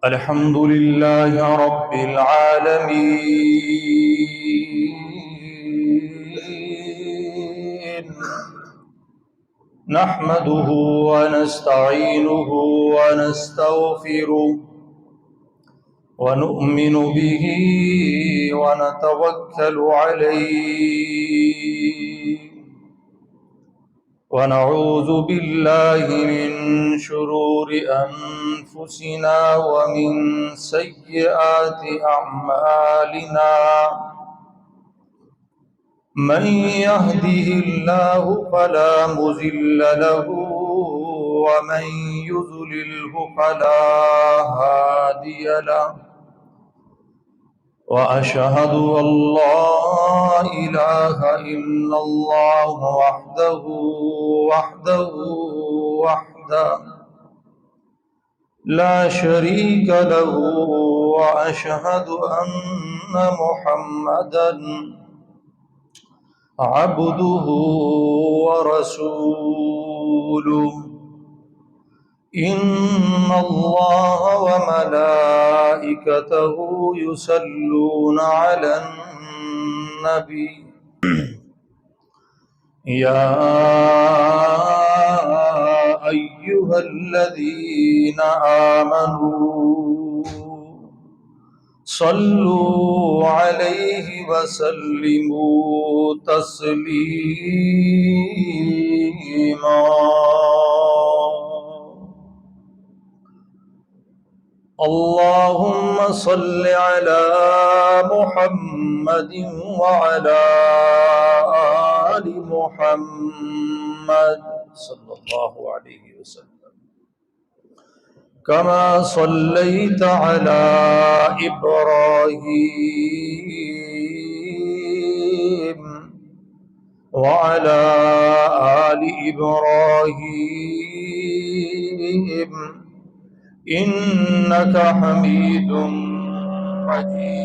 الحمد لله رب العالمين. نحمده ونستعينه ونستغفره ونؤمن به ونتوكل عليه ونعوذ بالله من شرور أنفسنا ومن سيئات أعمالنا. من يهده الله فلا مضل له ومن يضلله فلا هادي له، وأشهد أن لا إله إلا الله وحده لا شريك له، وأشهد أن محمدا عبده ورسوله. إن الله وملائكته يصلون على النبي. يا أيها الذين آمنوا صلوا عليه وسلموا تسليما. اللهم صل على محمد وعلى آل محمد صلى الله عليه وسلم، كما صليت على إبراهيم وعلى آل إبراهيم إنك حميد مجيد.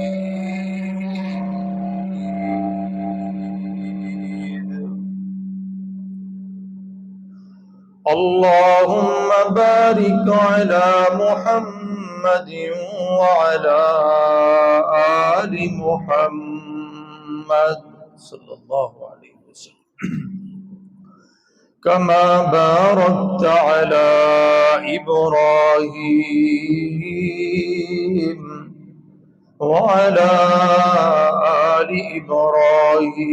اللهم بارك على محمد وعلى آل محمد صلى الله عليه وسلم، كما باركت على إبراهيم وعلى آل إبراهيم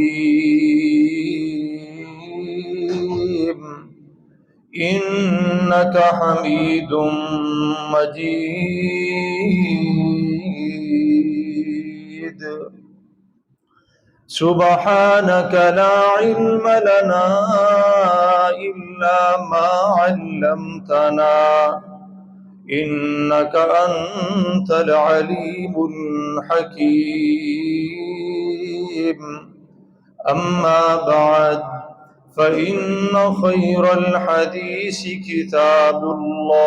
إنك حميد مجيد. سبحانك لا علم لنا إلا ما علمتنا إنك أنت العليم الحكيم. أما بعد، فإن خير الحديث كتاب الله،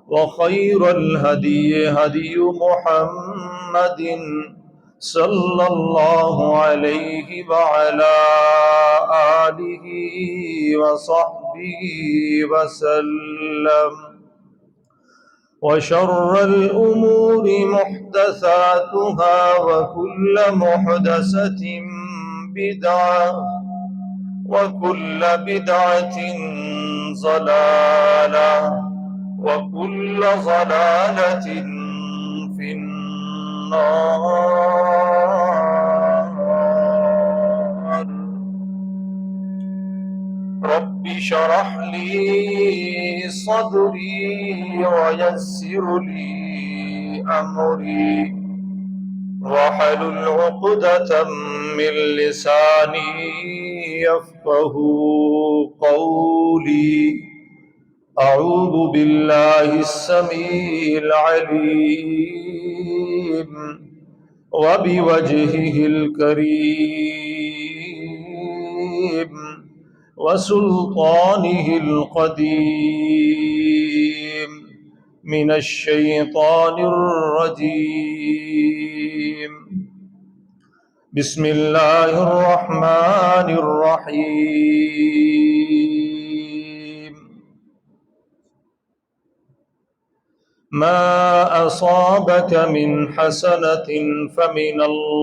وخير الهدي هدي محمد صلى الله عليه وعلى آله وصحبه وسلم. وشر الأمور محدثاتها، وكل محدثة بدعة، وكل بدعة ضلالة، وكل ضلالة في النار. رب اشرح لي صدري ويسر لي أمري واحلل عقدة من لساني يفقه قولي. أعوذ بالله السميع العليم وبوجهه الكريم وسلطانه القديم من الشيطان الرجيم. بسم الله الرحمن الرحيم. ما أصابك من حسنة فمن الله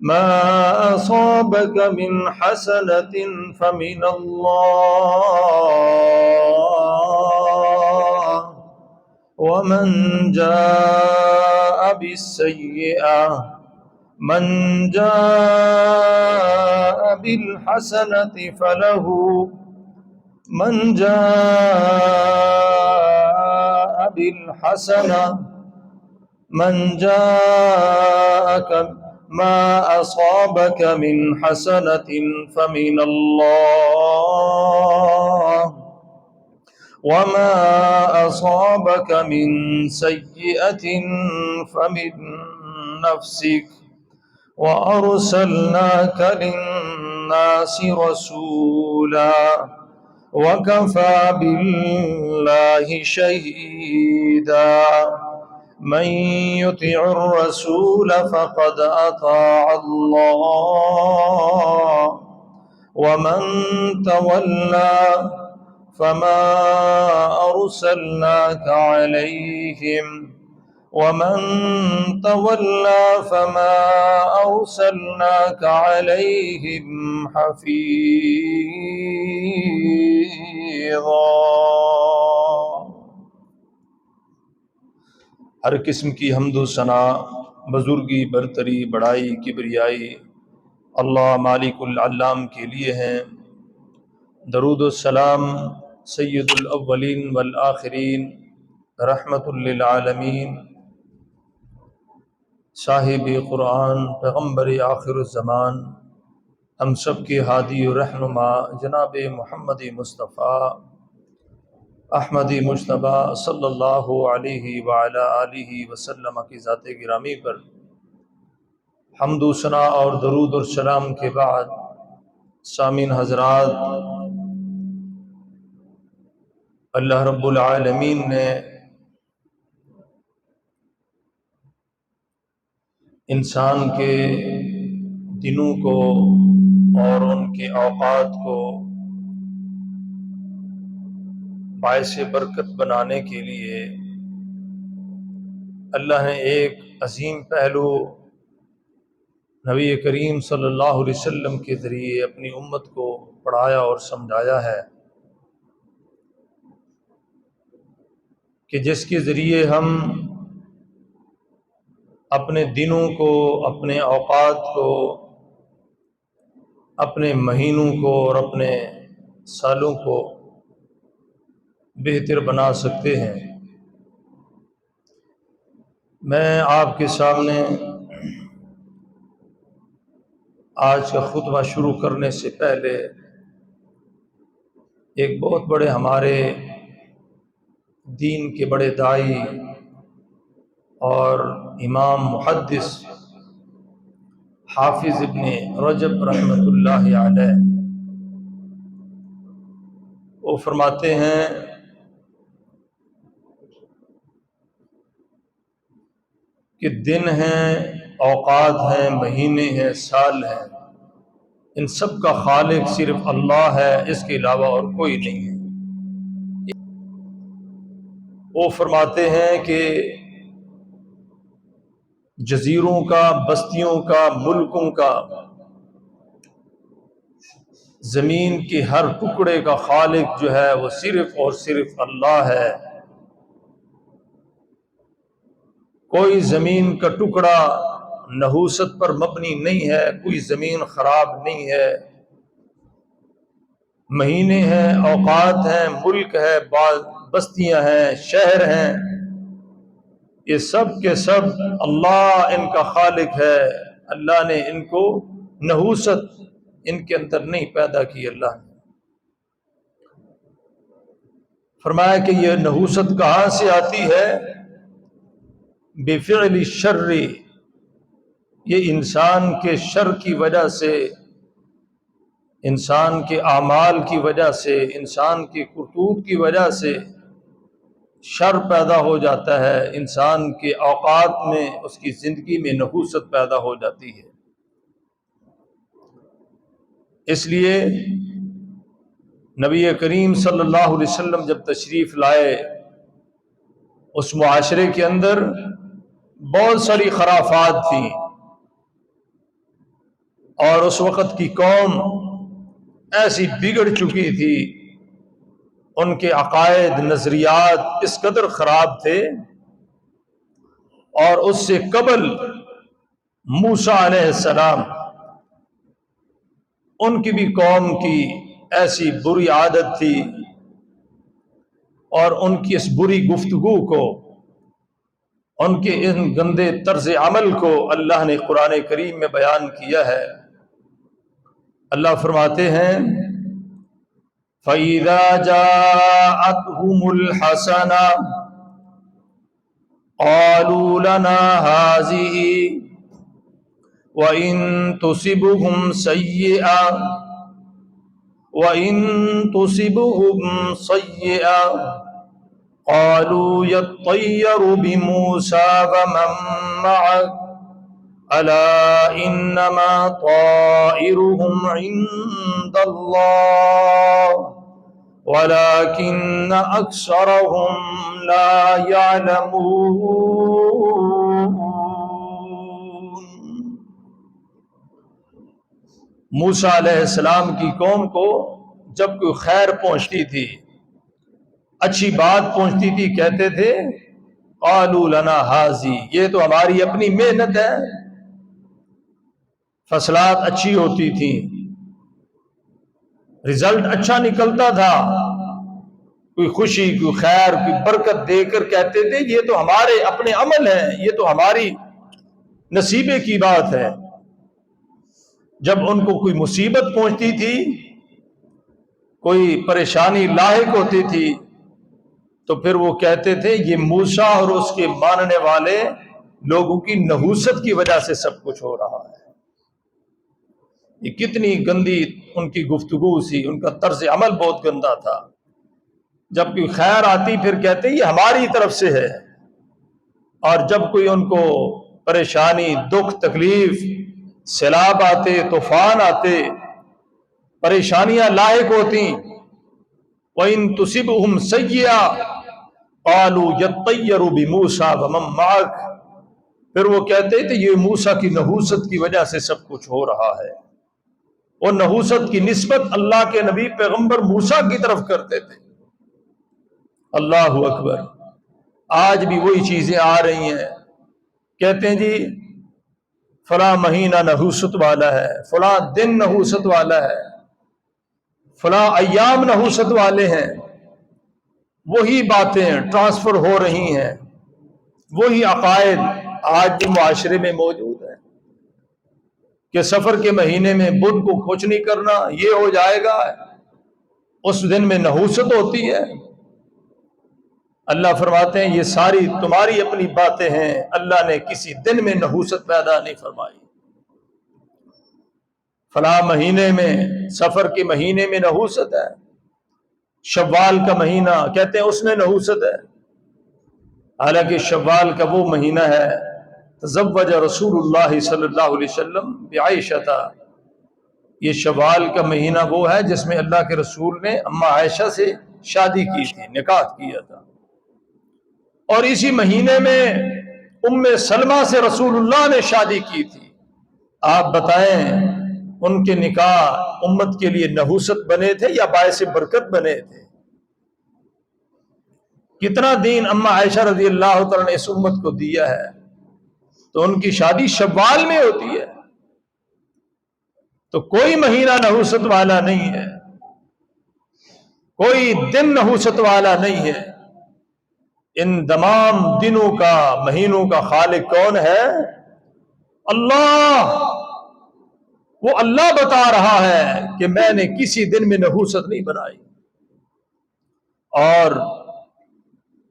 ما أصابك من حسنة فمن الله ومن جاء بالسيئة من جاء بالحسنة فله من جاء بالحسنة من جاءك ما أصابك من حسنة فمن الله وما أصابك من سيئة فمن نفسك وأرسلناك للناس رسولا وكفى بالله شهيدا من يطع الرسول فقد أطاع الله ومن تولى فما أرسلناك عليهم ومن تولى فما أرسلناك عليهم حفيظا۔ ہر قسم کی حمد و ثنا، بزرگی، برتری، بڑائی، کبریائی اللہ مالک العلام کے لیے ہیں۔ درود و سلام سید الاولین والآخرین، رحمت للعالمین، صاحب قرآن، پیغمبر آخر الزمان، ہم سب کے ہادی و رہنما جناب محمد مصطفیٰ احمد مجتبیٰ صلی اللہ علیہ وعلی آلہ وسلم کی ذات گرامی پر حمد و ثنا اور درود اور سلام کے بعد، سامعین حضرات، اللہ رب العالمین نے انسان کے دنوں کو اور ان کے اوقات کو باعث برکت بنانے کے لیے اللہ نے ایک عظیم پہلو نبی کریم صلی اللہ علیہ وسلم کے ذریعے اپنی امت کو پڑھایا اور سمجھایا ہے کہ جس کے ذریعے ہم اپنے دنوں کو، اپنے اوقات کو، اپنے مہینوں کو اور اپنے سالوں کو بہتر بنا سکتے ہیں۔ میں آپ کے سامنے آج کا خطبہ شروع کرنے سے پہلے ایک بہت بڑے ہمارے دین کے بڑے داعی اور امام محدث حافظ ابن رجب رحمۃ اللہ علیہ، وہ فرماتے ہیں کہ دن ہیں، اوقات ہیں، مہینے ہیں، سال ہیں، ان سب کا خالق صرف اللہ ہے، اس کے علاوہ اور کوئی نہیں ہے۔ وہ فرماتے ہیں کہ جزیروں کا، بستیوں کا، ملکوں کا، زمین کے ہر ٹکڑے کا خالق جو ہے وہ صرف اور صرف اللہ ہے۔ کوئی زمین کا ٹکڑا نحوست پر مبنی نہیں ہے، کوئی زمین خراب نہیں ہے۔ مہینے ہیں، اوقات ہیں، ملک ہے، بستیاں ہیں، شہر ہیں، یہ سب کے سب اللہ ان کا خالق ہے۔ اللہ نے ان کو نحوست ان کے اندر نہیں پیدا کی۔ اللہ نے فرمایا کہ یہ نحوست کہاں سے آتی ہے؟ بفعل الشر، یہ انسان کے شر کی وجہ سے، انسان کے اعمال کی وجہ سے، انسان کی کرتوت کی وجہ سے شر پیدا ہو جاتا ہے، انسان کے اوقات میں، اس کی زندگی میں نحوست پیدا ہو جاتی ہے۔ اس لیے نبی کریم صلی اللہ علیہ وسلم جب تشریف لائے اس معاشرے کے اندر بہت ساری خرافات تھیں، اور اس وقت کی قوم ایسی بگڑ چکی تھی، ان کے عقائد نظریات اس قدر خراب تھے۔ اور اس سے قبل موسیٰ علیہ السلام، ان کی بھی قوم کی ایسی بری عادت تھی، اور ان کی اس بری گفتگو کو، ان کے ان گندے طرز عمل کو اللہ نے قرآن کریم میں بیان کیا ہے۔ اللہ فرماتے ہیں فَإِذَا جَاءَتْهُمُ الْحَسَنَةُ قَالُوا لَنَا هَٰذِهِ وَإِن تُصِبْهُمْ سَيِّئَةٌ قَالُوا يَطَّيَّرُ بِمُوسَىٰ وَمَن مَّعَهُ أَلَا إِنَّمَا طَائِرُهُمْ عِندَ اللَّهِ وَلَٰكِنَّ أَكْثَرَهُمْ لَا يَعْلَمُونَ۔ موسیٰ علیہ السلام کی قوم کو جب کوئی خیر پہنچتی تھی، اچھی بات پہنچتی تھی، کہتے تھے قالوا لنا ہاذی، یہ تو ہماری اپنی محنت ہے۔ فصلات اچھی ہوتی تھی، رزلٹ اچھا نکلتا تھا، کوئی خوشی، کوئی خیر، کوئی برکت دے کر کہتے تھے یہ تو ہمارے اپنے عمل ہیں، یہ تو ہماری نصیبے کی بات ہے۔ جب ان کو کوئی مصیبت پہنچتی تھی، کوئی پریشانی لاحق ہوتی تھی، تو پھر وہ کہتے تھے یہ موسیٰ اور اس کے ماننے والے لوگوں کی نحوست کی وجہ سے سب کچھ ہو رہا ہے۔ یہ کتنی گندی ان کی گفتگو سی، ان کا طرز عمل بہت گندا تھا۔ جب کوئی خیر آتی پھر کہتے یہ ہماری طرف سے ہے، اور جب کوئی ان کو پریشانی، دکھ، تکلیف، سیلاب آتے، طوفان آتے، پریشانیاں لاحق ہوتی، وَإِن تُصِبْهُمْ سَيِّئَةٌ قَالُوا يَطَّيَّرُ بِمُوسَىٰ وَمَن مَّعَهُ، پھر وہ کہتے تھے یہ موسیٰ کی نحوست کی وجہ سے سب کچھ ہو رہا ہے۔ وہ نحوست کی نسبت اللہ کے نبی پیغمبر موسیٰ کی طرف کرتے تھے۔ اللہ اکبر۔ آج بھی وہی چیزیں آ رہی ہیں، کہتے ہیں جی فلاں مہینہ نحوست والا ہے، فلاں دن نحوست والا ہے، فلاں ایام نحوست والے ہیں۔ وہی باتیں ٹرانسفر ہو رہی ہیں، وہی عقائد آج بھی معاشرے میں موجود ہیں کہ سفر کے مہینے میں بدھ کو کچھ نہیں کرنا، یہ ہو جائے گا، اس دن میں نحوست ہوتی ہے۔ اللہ فرماتے ہیں یہ ساری تمہاری اپنی باتیں ہیں، اللہ نے کسی دن میں نحوست پیدا نہیں فرمائی۔ فلاں مہینے میں، سفر کے مہینے میں نحوست ہے، شوال کا مہینہ کہتے ہیں اس میں نحوست ہے، حالانکہ شوال کا وہ مہینہ ہے تزوج رسول اللہ صلی اللہ علیہ وسلم بعائشہ، یہ شوال کا مہینہ وہ ہے جس میں اللہ کے رسول نے اما عائشہ سے شادی کی تھی، نکاح کیا تھا، اور اسی مہینے میں ام سلمہ سے رسول اللہ نے شادی کی تھی۔ آپ بتائیں ان کے نکاح امت کے لیے نحوست بنے تھے یا باعث برکت بنے تھے؟ کتنا دین اما عائشہ رضی اللہ تعالیٰ نے اس امت کو دیا ہے، تو ان کی شادی شوال میں ہوتی ہے، تو کوئی مہینہ نحوست والا نہیں ہے، کوئی دن نحوست والا نہیں ہے۔ ان تمام دنوں کا، مہینوں کا خالق کون ہے؟ اللہ۔ وہ اللہ بتا رہا ہے کہ میں نے کسی دن میں نحوست نہیں بنائی، اور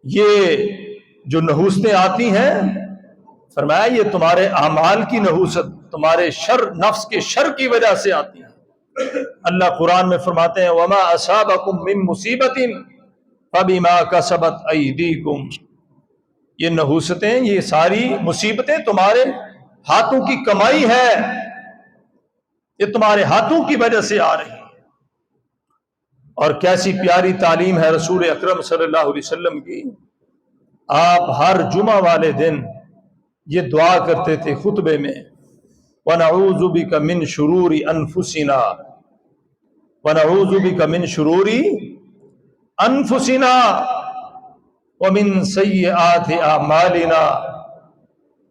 یہ جو نحوستیں آتی ہیں، فرمایا یہ تمہارے اعمال کی نحوست، تمہارے شر، نفس کے شر کی وجہ سے آتی ہیں۔ اللہ قرآن میں فرماتے ہیں وَمَا أَصَابَكُم مِّن مُّصِيبَةٍ فَبِمَا كَسَبَتْ أَيْدِيكُمْ، یہ نحوستیں، یہ ساری مصیبتیں تمہارے ہاتھوں کی کمائی ہے، یہ تمہارے ہاتھوں کی وجہ سے آ رہی ہیں۔ اور کیسی پیاری تعلیم ہے رسول اکرم صلی اللہ علیہ وسلم کی. آپ ہر جمعہ والے دن یہ دعا کرتے تھے خطبے میں، وَنَعُوذُ بِكَ مِن شُرُورِ أَنفُسِنَا وَنَعُوذُ بِكَ مِن شُرُورِ أَنفُسِنَا وَمِن سَيِّئَاتِ أَعْمَالِنَا.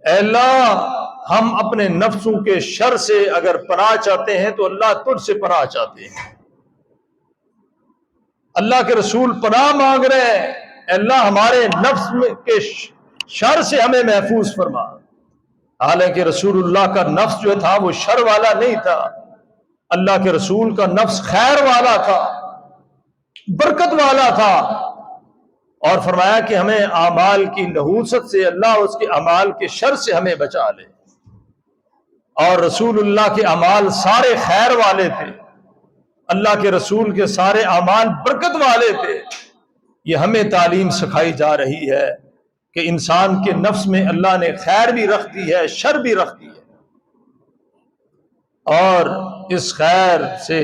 اے اللہ، ہم اپنے نفسوں کے شر سے اگر پناہ چاہتے ہیں تو اللہ تجھ سے پناہ چاہتے ہیں. اللہ کے رسول پناہ مانگ رہے ہیں، اے اللہ ہمارے نفس کے شر سے ہمیں محفوظ فرما. حالانکہ رسول اللہ کا نفس جو تھا وہ شر والا نہیں تھا، اللہ کے رسول کا نفس خیر والا تھا، برکت والا تھا. اور فرمایا کہ ہمیں اعمال کی نحوست سے اللہ اس کے اعمال کے شر سے ہمیں بچا لے. اور رسول اللہ کے اعمال سارے خیر والے تھے، اللہ کے رسول کے سارے اعمال برکت والے تھے. یہ ہمیں تعلیم سکھائی جا رہی ہے کہ انسان کے نفس میں اللہ نے خیر بھی رکھ دی ہے، شر بھی رکھ دی ہے، اور اس خیر سے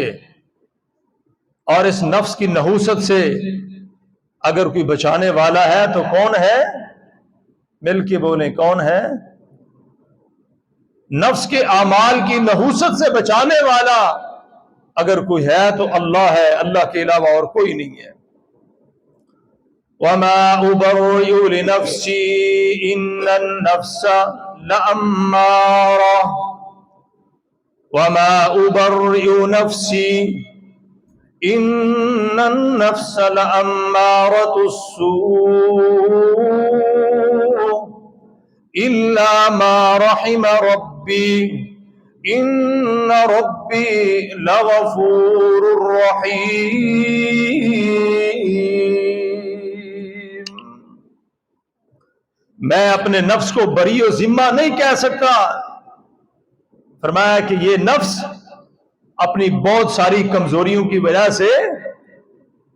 اور اس نفس کی نحوست سے اگر کوئی بچانے والا ہے تو کون ہے؟ مل کے بولیں، کون ہے؟ نفس کے اعمال کی نحوست سے بچانے والا اگر کوئی ہے تو اللہ ہے، اللہ کے علاوہ اور کوئی نہیں ہے. وَمَا أُبَرِّئُ لِنَفْسِي إِنَّ النَّفْسَ لَأَمَّارَةٌ وَمَا أُبَرِّئُ نَفْسِي إِنَّ النَّفْسَ لَأَمَّارَةُ السُّوءِ إِلَّا مَا رَحِمَ رَبِّي إِنَّ رَبِّي لَغَفُورٌ رَحِيمٌ. میں اپنے نفس کو بری و ذمہ نہیں کہہ سکتا. فرمایا کہ یہ نفس اپنی بہت ساری کمزوریوں کی وجہ سے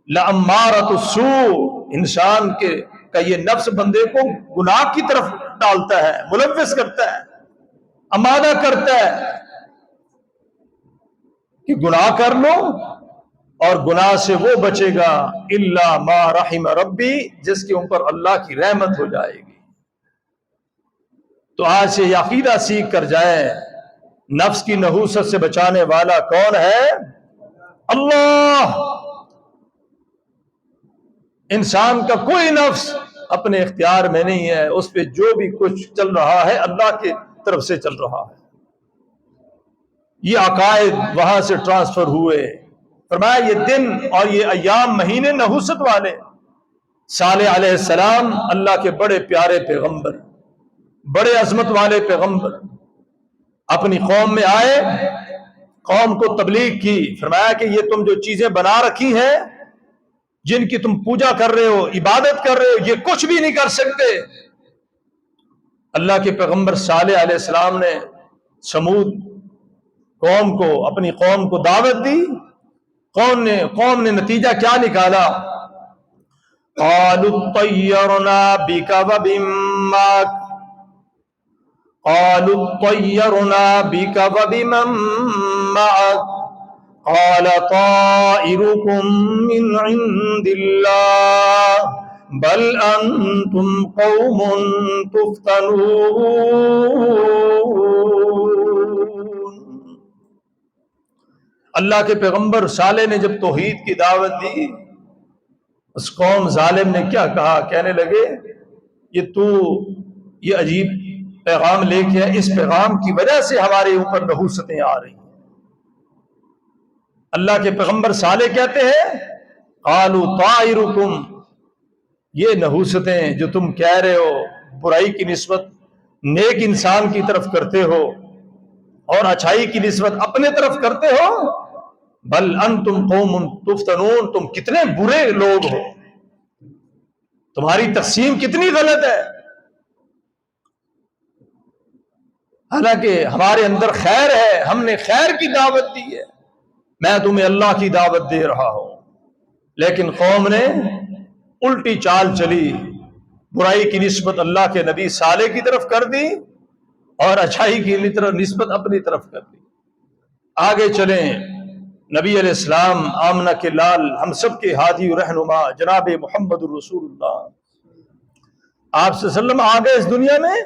لَأَمَّارَةُ السُّوءِ، انسان کا یہ نفس بندے کو گناہ کی طرف ڈالتا ہے، ملوث کرتا ہے، آمادہ کرتا ہے کہ گناہ کر لو، اور گناہ سے وہ بچے گا الا ما رحم ربی، جس کے اوپر اللہ کی رحمت ہو جائے گی. تو آج سے یہ عقیدہ سیکھ کر جائیں، نفس کی نحوست سے بچانے والا کون ہے؟ اللہ. انسان کا کوئی نفس اپنے اختیار میں نہیں ہے، اس پہ جو بھی کچھ چل رہا ہے اللہ کی طرف سے چل رہا ہے. یہ عقائد وہاں سے ٹرانسفر ہوئے. فرمایا یہ دن اور یہ ایام مہینے نحوست والے. صالح علیہ السلام اللہ کے بڑے پیارے پیغمبر، بڑے عظمت والے پیغمبر، اپنی قوم میں آئے، قوم کو تبلیغ کی. فرمایا کہ یہ تم جو چیزیں بنا رکھی ہیں، جن کی تم پوجا کر رہے ہو، عبادت کر رہے ہو، یہ کچھ بھی نہیں کر سکتے. اللہ کے پیغمبر صالح علیہ السلام نے سمود قوم کو، اپنی قوم کو دعوت دی. قوم نے نتیجہ کیا نکالا؟ قالوا اطيرنا بك وبمن معك قال طائركم من عند الله بل انتم قوم تفتنون. اللہ کے پیغمبر صالح نے جب توحید کی دعوت دی، اس قوم ظالم نے کیا کہا؟ کہنے لگے یہ عجیب پیغام لے کے ہے، اس پیغام کی وجہ سے ہمارے اوپر نحوستیں آ رہی ہیں. اللہ کے پیغمبر صالح کہتے ہیں قالوا طائرکم، یہ نحوستیں جو تم کہہ رہے ہو، برائی کی نسبت نیک انسان کی طرف کرتے ہو اور اچھائی کی نسبت اپنے طرف کرتے ہو، بل انتم قوم تفتنون، تم کتنے برے لوگ ہو، تمہاری تقسیم کتنی غلط ہے. حالانکہ ہمارے اندر خیر ہے، ہم نے خیر کی دعوت دی ہے، میں تمہیں اللہ کی دعوت دے رہا ہوں. لیکن قوم نے الٹی چال چلی، برائی کی نسبت اللہ کے نبی صالح کی طرف کر دی اور اچھائی کی نسبت اپنی طرف کر دی. آگے چلیں، نبی علیہ السلام آمنہ کے لال، ہم سب کے ہادی و رہنما جناب محمد الرسول اللہ آپ صلی اللہ علیہ وسلم آ گئے اس دنیا میں.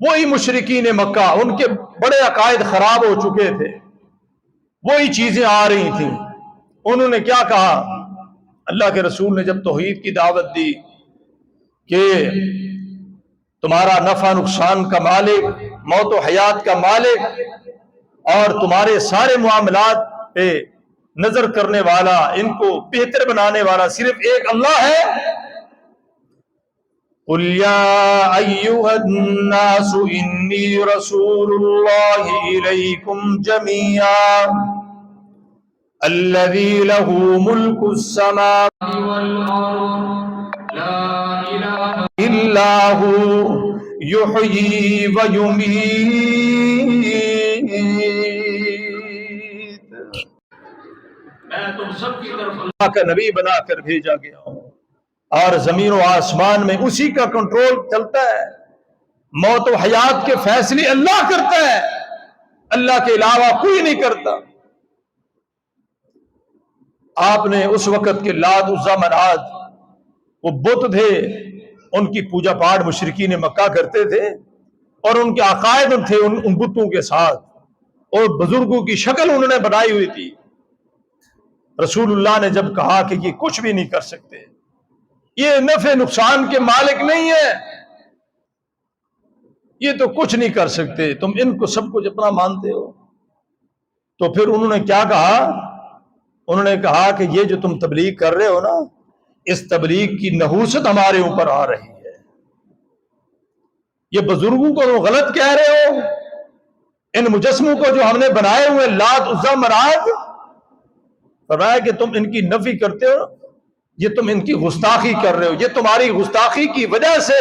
وہی مشرکین مکہ، ان کے بڑے عقائد خراب ہو چکے تھے، وہی چیزیں آ رہی تھیں. انہوں نے کیا کہا؟ اللہ کے رسول نے جب توحید کی دعوت دی کہ تمہارا نفع نقصان کا مالک، موت و حیات کا مالک اور تمہارے سارے معاملات پہ نظر کرنے والا، ان کو بہتر بنانے والا صرف ایک اللہ ہے. قُلْ يَا أَيُّهَا النَّاسُ إِنِّي رَسُولُ اللَّهِ إِلَيْكُمْ جَمِيعًا الَّذِي لَهُ مُلْكُ السَّمَاوَاتِ وَالْأَرْضِ لَا إِلَٰهَ إِلَّا هُوَ يُحْيِي وَيُمِيتُ. میں تم سب کی طرف اللہ کا نبی بنا کر بھیجا گیا ہوں، اور زمین و آسمان میں اسی کا کنٹرول چلتا ہے. موت و حیات کے فیصلے اللہ کرتا ہے، اللہ کے علاوہ کوئی نہیں کرتا. آپ نے اس وقت کے لات عزا منات، وہ بت تھے، ان کی پوجا پاٹ مشرکین مکہ کرتے تھے، اور ان کے عقائد تھے ان بتوں کے ساتھ، اور بزرگوں کی شکل انہوں نے بنائی ہوئی تھی. رسول اللہ نے جب کہا کہ یہ کچھ بھی نہیں کر سکتے، یہ نفع نقصان کے مالک نہیں ہے، یہ تو کچھ نہیں کر سکتے، تم ان کو سب کچھ اپنا مانتے ہو، تو پھر انہوں نے کیا کہا؟ انہوں نے کہا کہ یہ جو تم تبلیغ کر رہے ہو نا، اس تبلیغ کی نحوست ہمارے اوپر آ رہی ہے. یہ بزرگوں کو تم غلط کہہ رہے ہو، ان مجسموں کو جو ہم نے بنائے ہوئے لات عزا منات، فرمایا کہ تم ان کی نفی کرتے ہو، یہ تم ان کی گستاخی کر رہے ہو، یہ تمہاری گستاخی کی وجہ سے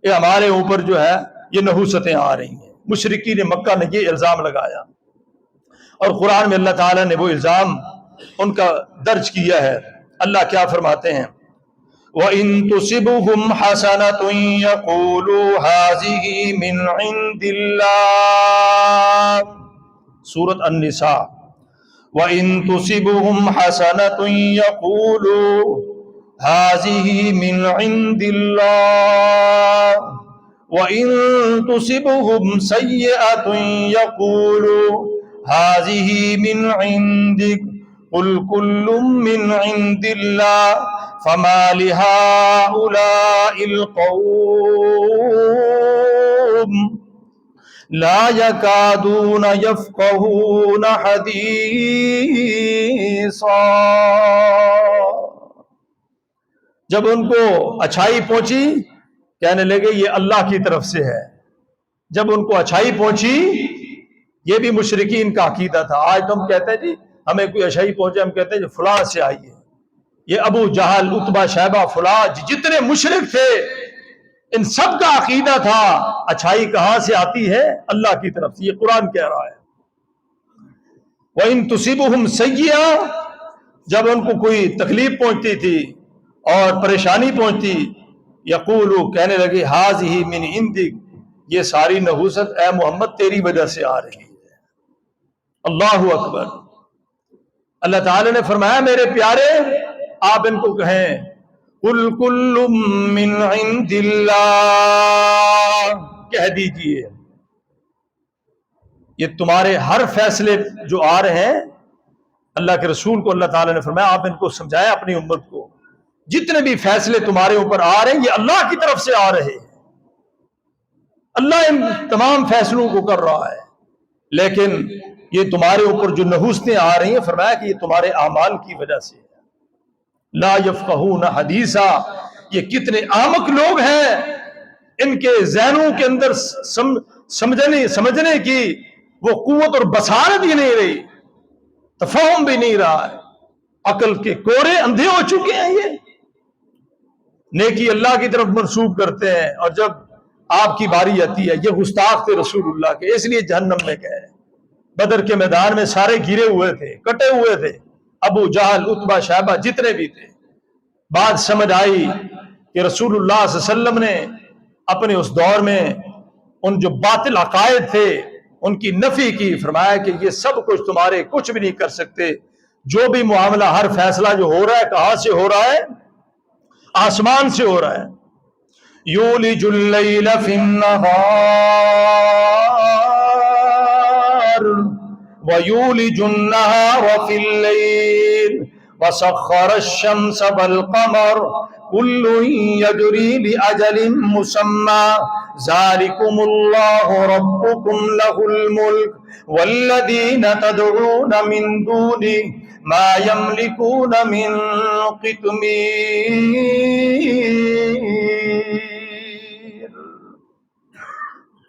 یہ ہمارے اوپر جو ہے یہ نحوستیں آ رہی ہیں. مشرکین مکہ نے یہ الزام لگایا، اور قرآن میں اللہ تعالیٰ نے وہ الزام ان کا درج کیا ہے. اللہ کیا فرماتے ہیں؟ وَإِن تُصِبْهُمْ حَسَنَةٌ يَقُولُوا هَٰذِهِ مِنْ عِندِ اللَّهِ، سورۃ النساء. وَإِن تُصِبْهُمْ حَسَنَةٌ يَقُولُوا هَٰذِهِ مِنْ عِندِ اللَّهِ وَإِن تُصِبْهُمْ سَيِّئَةٌ يَقُولُوا هَٰذِهِ مِنْ عِندِكَ قُلْ كُلٌّ مِّنْ عِندِ اللَّهِ فَمَا لِهَٰؤُلَاءِ الْقَوْمِ لَا يَكَادُونَ يَفْقَهُونَ حَدِيثًا. جب ان کو اچھائی پہنچی، کہنے لگے یہ اللہ کی طرف سے ہے. جب ان کو اچھائی پہنچی، یہ بھی مشرکین کا عقیدہ تھا. آج تم کہتے ہیں جی ہمیں کوئی اچھائی پہنچے، ہم کہتے ہیں جی فلاں سے آئی ہے. یہ ابو جہل، عتبہ، شیبہ، فلاں جتنے مشرک تھے، ان سب کا عقیدہ تھا اچھائی کہاں سے آتی ہے؟ اللہ کی طرف سے. یہ قرآن کہہ رہا ہے. وَإِن تُصِبْهُمْ سَيِّئَةٌ، جب ان کو کوئی تکلیف پہنچتی تھی اور پریشانی پہنچتی، یقولو، کہنے لگے، ہَٰذِهِ مِنْ عِندِكَ، یہ ساری نحوست اے محمد تیری وجہ سے آ رہی ہے. اللہ اکبر. اللہ تعالی نے فرمایا میرے پیارے آپ ان کو کہیں قُلْ كُلٌّ مِّنْ عِندِ اللَّهِ، کہہ دیجئے یہ تمہارے ہر فیصلے جو آ رہے ہیں، اللہ کے رسول کو اللہ تعالی نے فرمایا آپ ان کو سمجھایا اپنی امت کو، جتنے بھی فیصلے تمہارے اوپر آ رہے ہیں یہ اللہ کی طرف سے آ رہے ہیں. اللہ ان تمام فیصلوں کو کر رہا ہے، لیکن یہ تمہارے اوپر جو نحوستیں آ رہی ہیں، فرمایا کہ یہ تمہارے اعمال کی وجہ سے ہے. لا یفقہون حدیثا، یہ کتنے احمق لوگ ہیں، ان کے ذہنوں کے اندر سمجھنے کی وہ قوت اور بصارت ہی نہیں رہی، تفہم بھی نہیں رہا ہے. عقل کے کورے اندھے ہو چکے ہیں. یہ نیکی اللہ کی طرف منسوب کرتے ہیں، اور جب آپ کی باری آتی ہے، یہ گستاخ تھے رسول اللہ کے، اس لیے جہنم میں گئے. بدر کے میدان میں سارے گرے ہوئے تھے، کٹے ہوئے تھے، ابو جہل، عتبہ، شیبہ جتنے بھی تھے. بات سمجھ آئی کہ رسول اللہ صلی اللہ علیہ وسلم نے اپنے اس دور میں ان جو باطل عقائد تھے ان کی نفی کی، فرمایا کہ یہ سب کچھ تمہارے کچھ بھی نہیں کر سکتے. جو بھی معاملہ، ہر فیصلہ جو ہو رہا ہے کہاں سے ہو رہا ہے؟ آسمان سے ہو رہا ہے. یولج اللیل فی النہار ویولج النہار فی اللیل وسخر الشمس والقمر کل یجری لأجل مسمی ذالکم اللہ ربکم لہ الملک والذین تدعون من دونہ ما یملکون من قطمیر.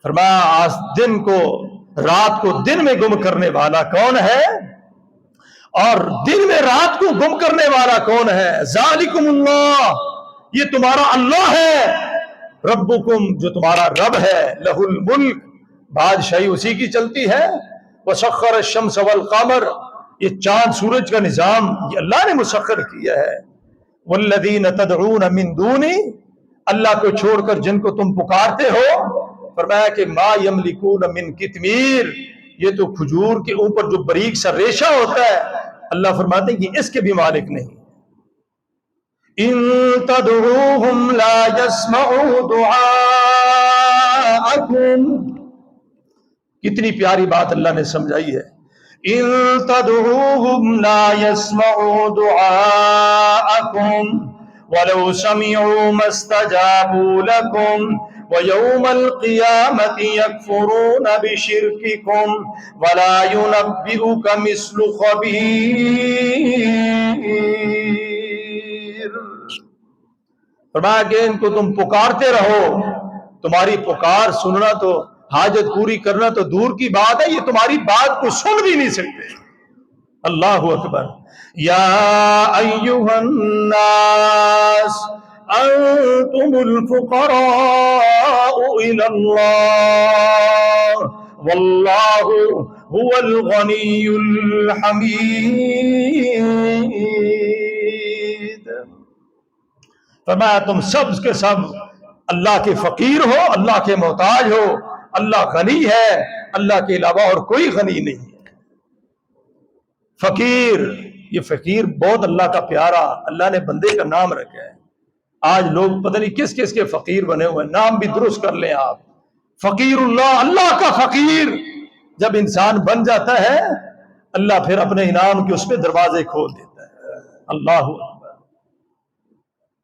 فرمایا دن کو، رات کو دن میں گم کرنے والا کون ہے اور دن میں رات کو گم کرنے والا کون ہے؟ ذالکم اللہ، یہ تمہارا اللہ ہے، ربکم جو تمہارا رب ہے، لہ الملک بادشاہی اسی کی چلتی ہے، وسخر الشمس والقمر یہ چاند سورج کا نظام یہ اللہ نے مسخر کیا ہے، والذین تدعون من دونی اللہ کو چھوڑ کر جن کو تم پکارتے ہو، فرمایا کہ ما یملکون من قطمیر یہ تو کھجور کے اوپر جو باریک سا ریشہ ہوتا ہے، اللہ فرماتے ہیں کہ اس کے بھی مالک نہیں. ان تدعوهم لا يسمعوا دعاءكم، کتنی پیاری بات اللہ نے سمجھائی ہے. ان تدعوهم لا يسمعوا دعاءكم ولو سمعوا ما استجابوا لكم ويوم القيامة يكفرون بشرككم ولا ينبئك مثل خبير. فرمایا کہ ان کو تم پکارتے رہو، تمہاری پکار سننا تو، حاجت پوری کرنا تو دور کی بات ہے، یہ تمہاری بات کو سن بھی نہیں سکتے. اللہ اکبر. یا ایھا الناس انتم الفقراء الی اللہ واللہ هو الغنی الحمید. فرمایا تم سب کے سب اللہ کے فقیر ہو، اللہ کے محتاج ہو، اللہ غنی ہے، اللہ کے علاوہ اور کوئی غنی نہیں ہے. فقیر، یہ فقیر بہت اللہ کا پیارا، اللہ نے بندے کا نام رکھا ہے. آج لوگ پتہ نہیں کس کس کے فقیر بنے ہوئے، نام بھی درست کر لیں آپ. فقیر اللہ، اللہ کا فقیر جب انسان بن جاتا ہے اللہ پھر اپنے انعام کے اس پہ دروازے کھول دیتا ہے. اللہ اکبر.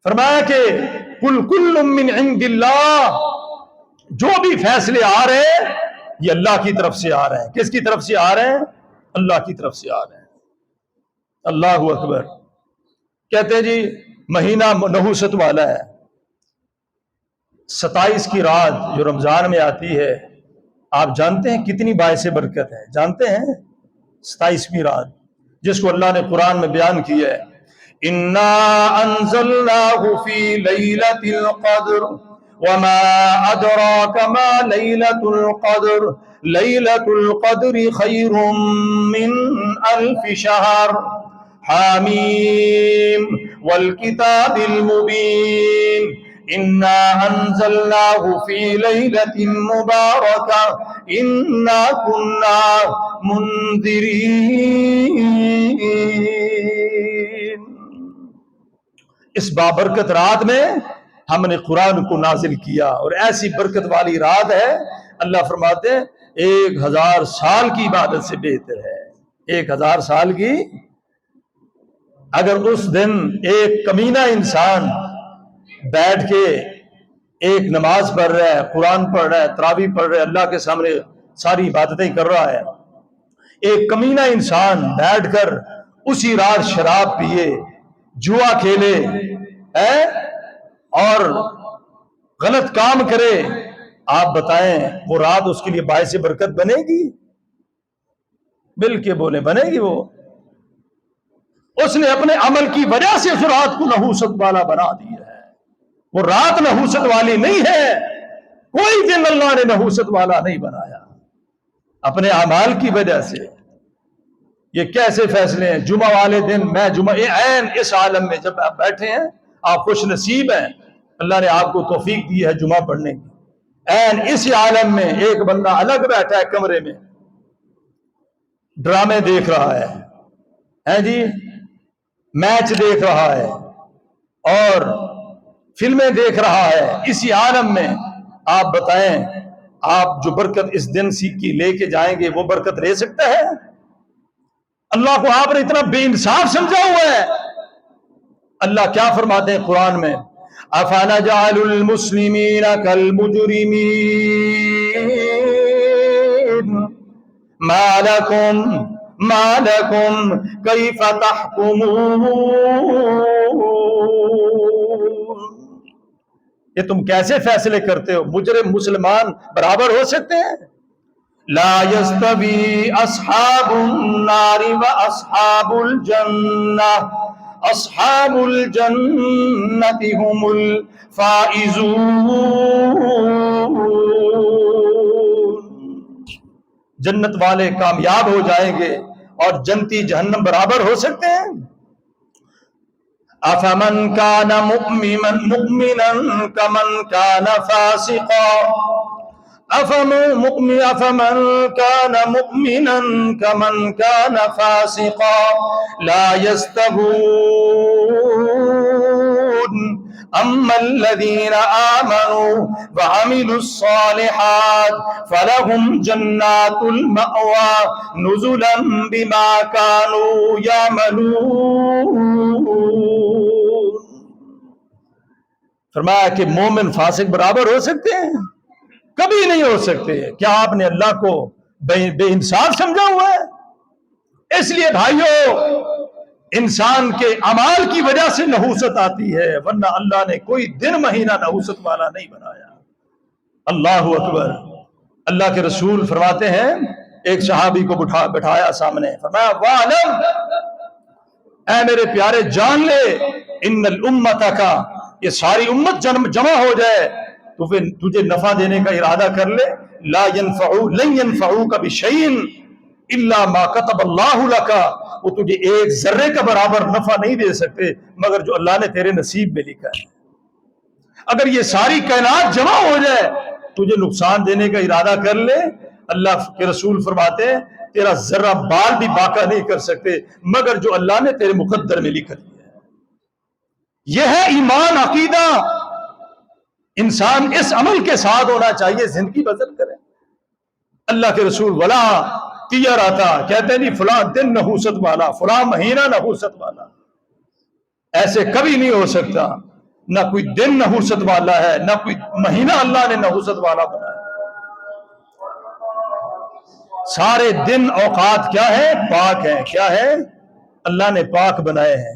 فرمایا کہ قل کل من عند اللہ، جو بھی فیصلے آ رہے ہیں یہ اللہ کی طرف سے آ رہے ہیں. کس کی طرف سے آ رہے ہیں؟ اللہ کی طرف سے آ رہے ہیں. اللہ اکبر. کہتے ہیں جی مہینہ نحوست والا ہے، 27 کی رات جو رمضان میں آتی ہے، آپ جانتے ہیں کتنی باعث برکت ہے؟ جانتے ہیں 27ویں رات جس کو اللہ نے قرآن میں بیان کیا ہے، اِنَّا أَنزَلْنَاهُ فِي لَيْلَةِ الْقَدْرِ وَمَا أَدْرَاكَ مَا لَيْلَةُ الْقَدْرِ لَيْلَةُ الْقَدْرِ خَيْرٌ مِّنْ أَلْفِ شَهْرٍ حَامِيمٌ وَالْكِتَابِ الْمُبِينِ إِنَّا أَنزَلْنَاهُ فِي لَيْلَةٍ مُبَارَكَةٍ إِنَّا كُنَّا مُنذِرِينَ. اس بابرکت رات میں ہم نے قرآن کو نازل کیا، اور ایسی برکت والی رات ہے اللہ فرماتے ہیں 1000 سال کی عبادت سے بہتر ہے. 1000 سال کی. اگر اس دن ایک کمینہ انسان بیٹھ کے ایک نماز پڑھ رہا ہے، قرآن پڑھ رہا ہے، تراویح پڑھ رہا ہے، اللہ کے سامنے ساری عبادتیں کر رہا ہے، ایک کمینہ انسان بیٹھ کر اسی رات شراب پیے، جوا کھیلے اور غلط کام کرے، آپ بتائیں وہ رات اس کے لیے باعث برکت بنے گی؟ مل کے بولے بنے گی؟ وہ اس نے اپنے عمل کی وجہ سے اس رات کو نحوست والا بنا دیا ہے. وہ رات نحوست والی نہیں ہے، کوئی دن اللہ نے نحوست والا نہیں بنایا، اپنے اعمال کی وجہ سے. یہ کیسے فیصلے ہیں؟ جمعہ والے دن میں جمعہ عین اس عالم میں جب آپ بیٹھے ہیں آپ خوش نصیب ہیں، اللہ نے آپ کو توفیق دی ہے جمعہ پڑھنے کی. این اسی عالم میں ایک بندہ الگ بیٹھا ہے کمرے میں، ڈرامے دیکھ رہا ہے جی، میچ دیکھ رہا ہے اور فلمیں دیکھ رہا ہے، اسی عالم میں آپ بتائیں آپ جو برکت اس دن کی لے کے جائیں گے وہ برکت لے سکتا ہے؟ اللہ کو آپ نے اتنا بے انصاف سمجھا ہوا ہے۔ اللہ کیا فرماتے ہیں قرآن میں، أَفَنَجْعَلُ الْمُسْلِمِينَ كَالْمُجْرِمِينَ مَا لَكُمْ كَيْفَ تَحْكُمُونَ، یہ تم کیسے فیصلے کرتے ہو؟ مجرم مسلمان برابر ہو سکتے ہیں؟ لا يستوي اصحاب النار واصحاب الجنہ، اصحاب الجنہ هم الفائزون، جنت والے کامیاب ہو جائیں گے اور جنتی جہنم برابر ہو سکتے ہیں؟ افمن كان مؤمنا كمن كان فاسقا، افمن كان مؤمنا كمن كان فاسقا لا يستوون، اما الذين آمنوا وعملوا الصالحات فلهم جنات المأوى نزلا بما كانوا يعملون۔ فرمایا کہ مومن فاسق برابر ہو سکتے ہیں؟ کبھی نہیں ہو سکتے۔ کیا آپ نے اللہ کو بے انصاف سمجھا ہوا ہے؟ اس لیے بھائیو، انسان کے اعمال کی وجہ سے نحوست آتی ہے، ورنہ اللہ نے کوئی دن مہینہ نحوست والا نہیں بنایا۔ اللہ اکبر۔ اللہ کے رسول فرماتے ہیں، ایک صحابی کو بٹھایا سامنے، فرمایا وَعْلَمْ، اے میرے پیارے جان لے، ان الامت کا، یہ ساری امت جمع ہو جائے تو پھر تجھے نفع دینے کا ارادہ کر لے، لن ينفعوک بشیء الا ما كتب اللہ لک، وہ تجھے ایک ذرے کا برابر نفع نہیں دے سکتے مگر جو اللہ نے تیرے نصیب میں لکھا ہے۔ اگر یہ ساری کائنات جمع ہو جائے تجھے نقصان دینے کا ارادہ کر لے، اللہ کے رسول فرماتے ہیں تیرا ذرہ بال بھی باقی نہیں کر سکتے مگر جو اللہ نے تیرے مقدر میں لکھ دیا ہے۔ یہ ہے ایمان، عقیدہ۔ انسان اس عمل کے ساتھ ہونا چاہیے، زندگی بسر کرے۔ اللہ کے رسول ولا تیر آتا، کہتے ہیں جی فلاں دن نحوست والا، فلاں مہینہ نحوست والا، ایسے کبھی نہیں ہو سکتا۔ نہ کوئی دن نحوست والا ہے، نہ کوئی مہینہ اللہ نے نحوست والا بنایا۔ سارے دن اوقات کیا ہے؟ پاک ہیں۔ کیا ہے؟ اللہ نے پاک بنائے ہیں۔